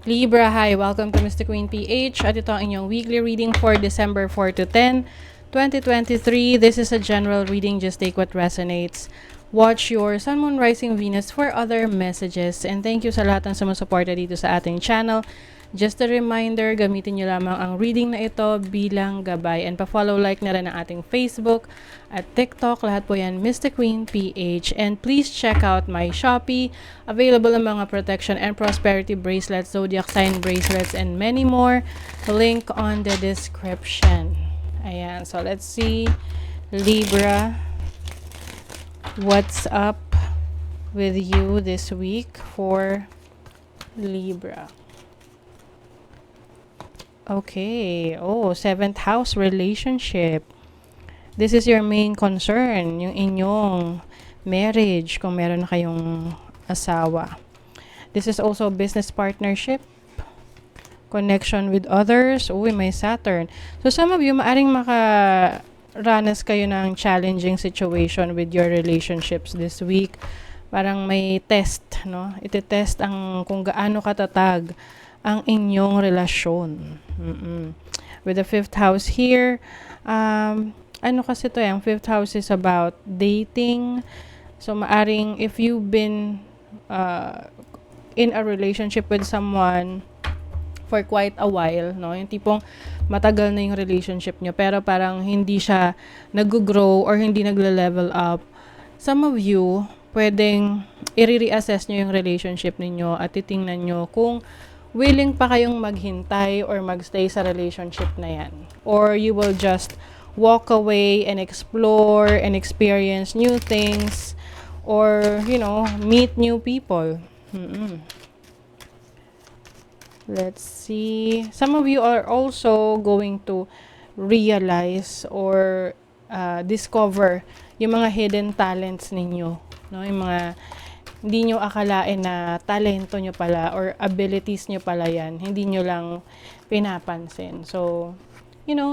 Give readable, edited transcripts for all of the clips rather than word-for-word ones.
Libra, hi! Welcome to Mr. Queen PH at ito ang inyong weekly reading for December 4 to 10, 2023. This is a general reading, just take what resonates. Watch your Sun, Moon, Rising, Venus for other messages. And thank you sa lahat ng sumusuporta dito sa ating channel. Just a reminder, gamitin nyo lamang ang reading na ito bilang gabay. And pa-follow like na rin ang ating Facebook at TikTok. Lahat po yan, Mr. Queen PH. And please check out my Shopee. Available ang mga protection and prosperity bracelets, zodiac sign bracelets, and many more. Link on the description. Ayan, so let's see. Libra, what's up with you this week for Libra? Okay. Oh, 7th house relationship. This is your main concern, yung inyong marriage, kung meron na kayong asawa. This is also business partnership, connection with others. Uy, may Saturn. So some of you, maaring makaranas kayo ng challenging situation with your relationships this week. Parang may test, no? Ite-test kung gaano katatag ang inyong relasyon. With the 5th house here, ano kasi to, yung 5th house is about dating. So maaring if you've been in a relationship with someone for quite a while, no, yung tipong matagal na yung relationship nyo pero parang hindi siya nag-grow or hindi nagle-level up, some of you pwedeng i-reassess nyo yung relationship ninyo at titingnan nyo kung willing pa kayong maghintay or magstay sa relationship na yan. Or you will just walk away and explore and experience new things or, meet new people. Let's see. Some of you are also going to realize or discover yung mga hidden talents ninyo. No? Yung mga hindi nyo akalain na talento nyo pala or abilities nyo pala yan. Hindi nyo lang pinapansin. So,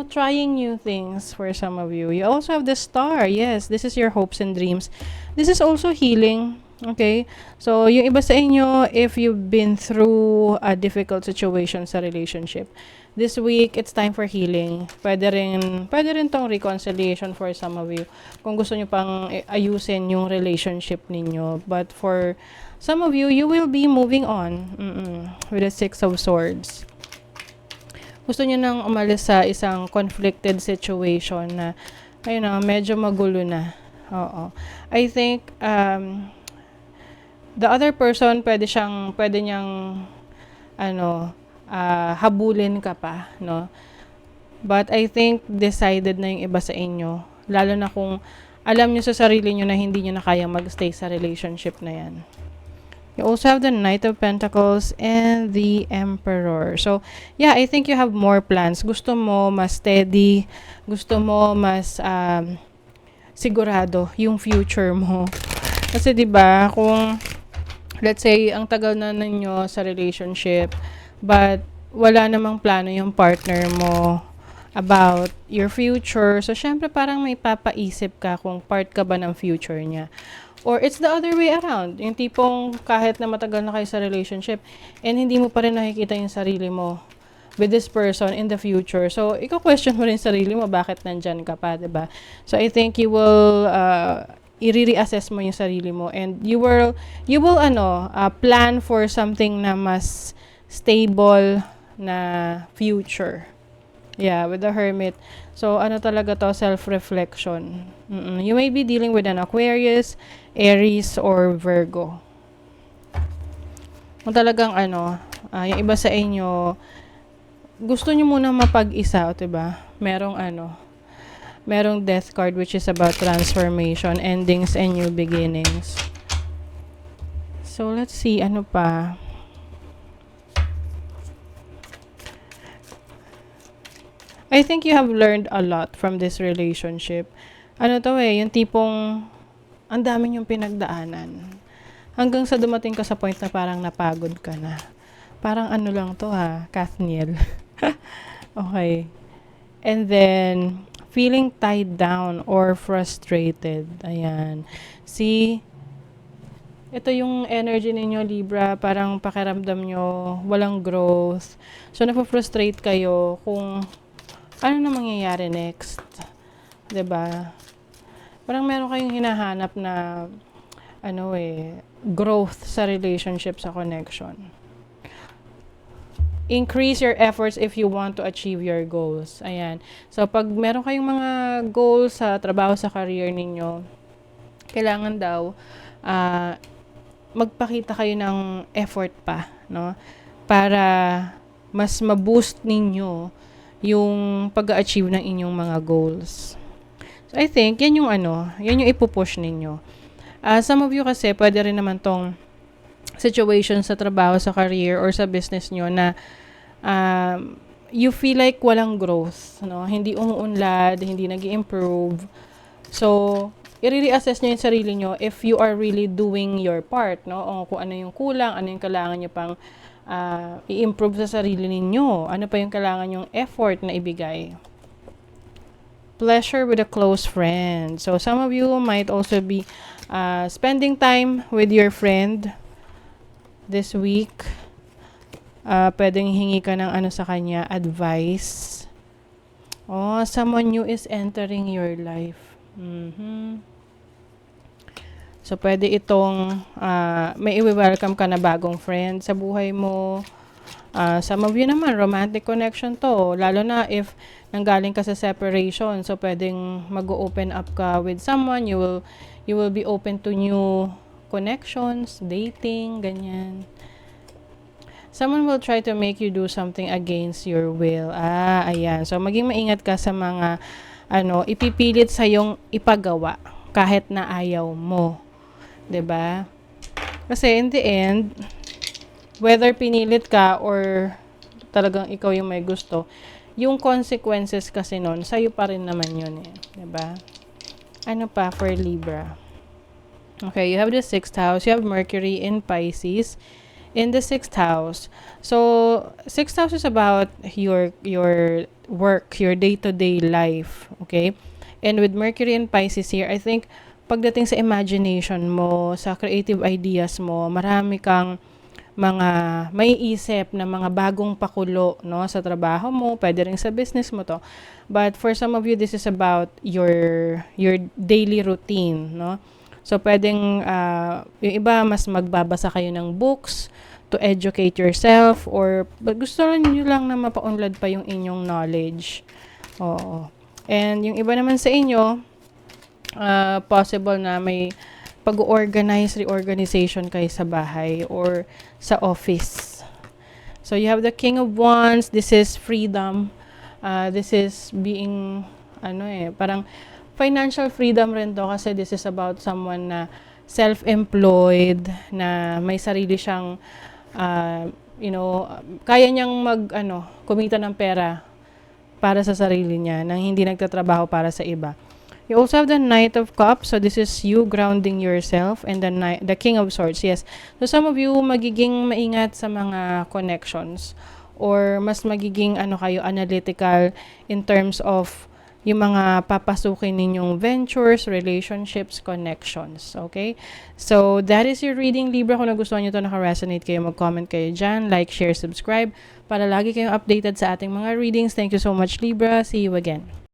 trying new things for some of you. You also have the star. Yes, this is your hopes and dreams. This is also healing. Okay? So, yung iba sa inyo, if you've been through a difficult situation sa relationship, this week, it's time for healing. Pwede rin tong reconciliation for some of you. Kung gusto nyo pang ayusin yung relationship ninyo. But for some of you, you will be moving on with the 6 of Swords. Gusto nyo nang umalis sa isang conflicted situation na, medyo magulo na. Oo. I think, the other person, pwede niyang, habulin ka pa, no? But I think decided na yung iba sa inyo. Lalo na kung alam nyo sa sarili nyo na hindi nyo na kayang magstay sa relationship na yan. You also have the Knight of Pentacles and the Emperor. So, yeah, I think you have more plans. Gusto mo mas steady. Gusto mo mas sigurado yung future mo. Kasi 'di ba, kung let's say ang tagal na ninyo sa relationship but wala namang plano yung partner mo about your future. So, syempre parang may papaisip ka kung part ka ba ng future niya. Or it's the other way around. Yung tipong kahit na matagal na kayo sa relationship and hindi mo pa rin nakikita yung sarili mo with this person in the future. So, iko-question mo rin sarili mo bakit nandyan ka pa, diba? So, I think you will i-reassess mo yung sarili mo and you will plan for something na mas stable na future. Yeah, with the Hermit. So, talaga to? Self-reflection. You may be dealing with an Aquarius, Aries, or Virgo. Kung talagang yung iba sa inyo, gusto nyo muna mapag-isa, diba? Merong death card which is about transformation, endings, and new beginnings. So, let's see, ano pa? I think you have learned a lot from this relationship. Yung tipong ang dami yung pinagdaanan. Hanggang sa dumating ka sa point na parang napagod ka na. Parang lang to Kathniel. Okay. And then, feeling tied down or frustrated. Ayan. See, ito yung energy ninyo, Libra, parang pakiramdam nyo, walang growth. So, napofrustrate kayo kung ano na mangyayari next. 'Di ba? Parang meron kayong hinahanap na, growth sa relationship, sa connection. Increase your efforts if you want to achieve your goals. Ayan. So, pag meron kayong mga goals sa trabaho, sa career ninyo, kailangan daw, magpakita kayo ng effort pa, no? Para mas ma-boost ninyo yung pag-achieve ng inyong mga goals. So, I think, yan yung ipupush ninyo. Some of you kasi, pwede rin naman tong situation sa trabaho, sa career, or sa business nyo na you feel like walang growth, no? Hindi umuunlad, hindi nag-improve. So, i-reassess nyo yung sarili nyo if you are really doing your part, no? O kung ano yung kulang, ano yung kailangan nyo pang i-improve sa sarili ninyo. Ano pa yung kailangan yung effort na ibigay. Pleasure with a close friend. So, some of you might also be spending time with your friend this week. Pwedeng hingi ka ng sa kanya, advice. Someone new is entering your life. So, pwede itong may i-welcome ka na bagong friend sa buhay mo. Some of you naman, romantic connection to. Lalo na if nanggaling ka sa separation. So, pwedeng mag-open up ka with someone. You will be open to new connections, dating, ganyan. Someone will try to make you do something against your will. Ayan. So, maging maingat ka sa mga ipipilit sa yung ipagawa kahit na ayaw mo. 'Di ba? Kasi in the end, whether pinilit ka or talagang ikaw yung may gusto, yung consequences kasi nun, sa'yo pa rin naman yun eh. 'Di ba? Ano pa for Libra? Okay, you have the 6th house. You have Mercury in Pisces in the 6th house. So, 6th house is about your work, your day-to-day life. Okay? And with Mercury in Pisces here, I think pagdating sa imagination mo, sa creative ideas mo, marami kang mga may isip na mga bagong pakulo, no, sa trabaho mo, pwede rin sa business mo to. But for some of you, this is about your daily routine, no? So, pwedeng, yung iba, mas magbabasa kayo ng books to educate yourself, or gusto nyo lang na mapaunlad pa yung inyong knowledge. Oo. And yung iba naman sa inyo, possible na may reorganization kayo sa bahay or sa office. So, you have the King of Wands. This is freedom. This is being, parang financial freedom rin to kasi this is about someone na self-employed, na may sarili siyang, kaya niyang kumita ng pera para sa sarili niya, nang hindi nagtatrabaho para sa iba. You also have the Knight of Cups. So, this is you grounding yourself. And the King of Swords. Yes. So, some of you magiging maingat sa mga connections. Or mas magiging kayo analytical in terms of yung mga papasukin ninyong ventures, relationships, connections. Okay? So, that is your reading, Libra. Kung nagustuhan nyo ito, naka-resonate kayo, mag-comment kayo dyan. Like, share, subscribe. Para lagi kayong updated sa ating mga readings. Thank you so much, Libra. See you again.